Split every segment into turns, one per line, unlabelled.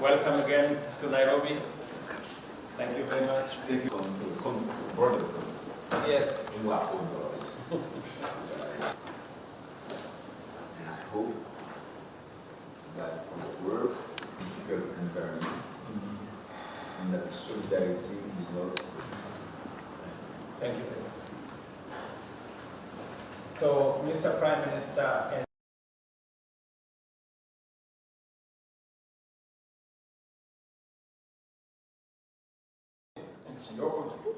Welcome again to Nairobi. Thank you very much.
Thank you con border.
Yes.
In Wakundo. And I hope that we work in difficult environment and that solidarity is not.
Thank you. So, Mr. Prime Minister, and
It's your country.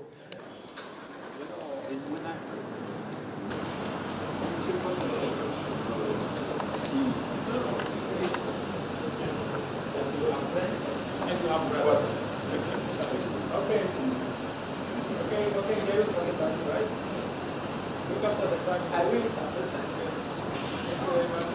Okay, here is one side, right? Look after the back. I will start this side. Thank you very much.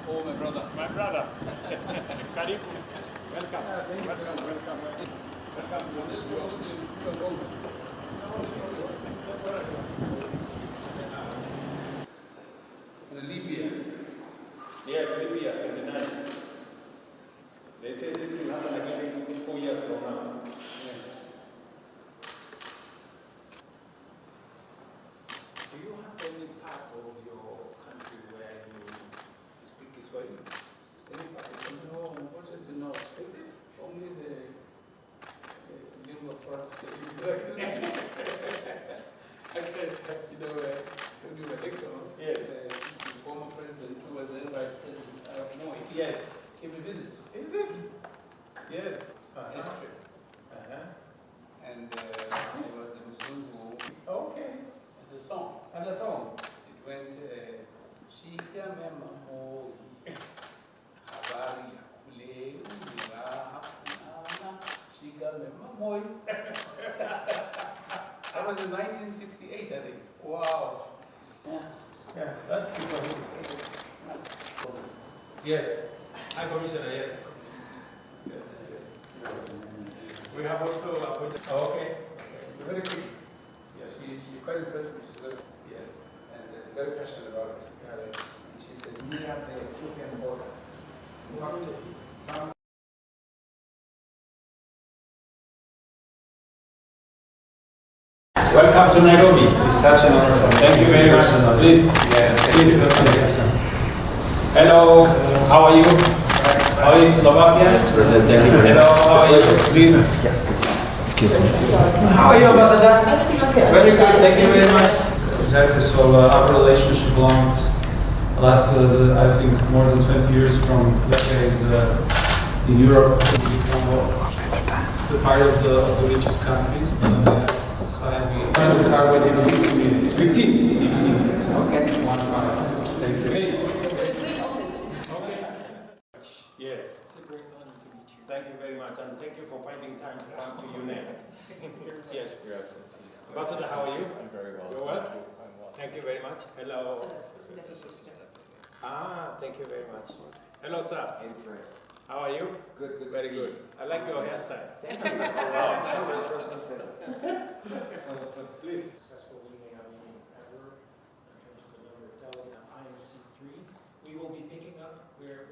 Oh, my brother.
My brother. Karibu. Welcome. Welcome.
Libya.
Yes, Libya, 29. They say this will happen again 4 years from now.
Yes.
Do you have any part of your country where you speak Kiswahili? Any part of it?
No, unfortunately not.
Is it?
Only the lingua franca. When you were elected,
Yes.
the former president, who was then vice president, Moi,
Yes.
came to visit
Is it? Yes.
history. And there was a Mzungu
Okay.
and the song.
And the song?
It went, Shika mema moi, habari ya kule, uraha kunana, shika mema moi. That was in 1968, I think.
Wow.
Yeah.
Yeah, that's Kiswahili. Yes. High Commissioner, yes. Yes. We have also appointed. Oh, okay.
You're very quick.
Yes.
She's quite impressed me. She's very,
Yes.
and very passionate about it.
Got it.
And she says,
We have the Ethiopian border. In fact, some welcome to Nairobi.
It's such an honor for me.
Thank you very much. Please, please. Hello, how are you? How is Slovakia?
President, thank you very
Hello,
much.
how are you? Please.
Excuse me.
How are you, Ambassador?
Everything okay?
Very good, thank you very much.
Exactly. So our relationship lasted, I think, more than 20 years, from decades in Europe to become the part of the richest countries. Society. The car within 15 minutes.
15.
Okay. 1-5. Thank you.
Great.
Great office.
Okay. Yes.
It's a great honor to meet you.
Thank you very much, and thank you for finding time to come to UNED. Yes.
Your Excellency.
Ambassador, how are you?
I'm very well.
You're well?
Thank you. I'm well.
Thank you very much. Hello.
Assistant.
Thank you very much. Hello, sir.
Impressed.
How are you?
Good, good
Very
to see
good.
you.
I like your hairstyle.
Thank you. Oh, wow. First person said it.
Please.
Successful UNAM meeting ever in terms of the number of delegates on INC3. We will be picking up where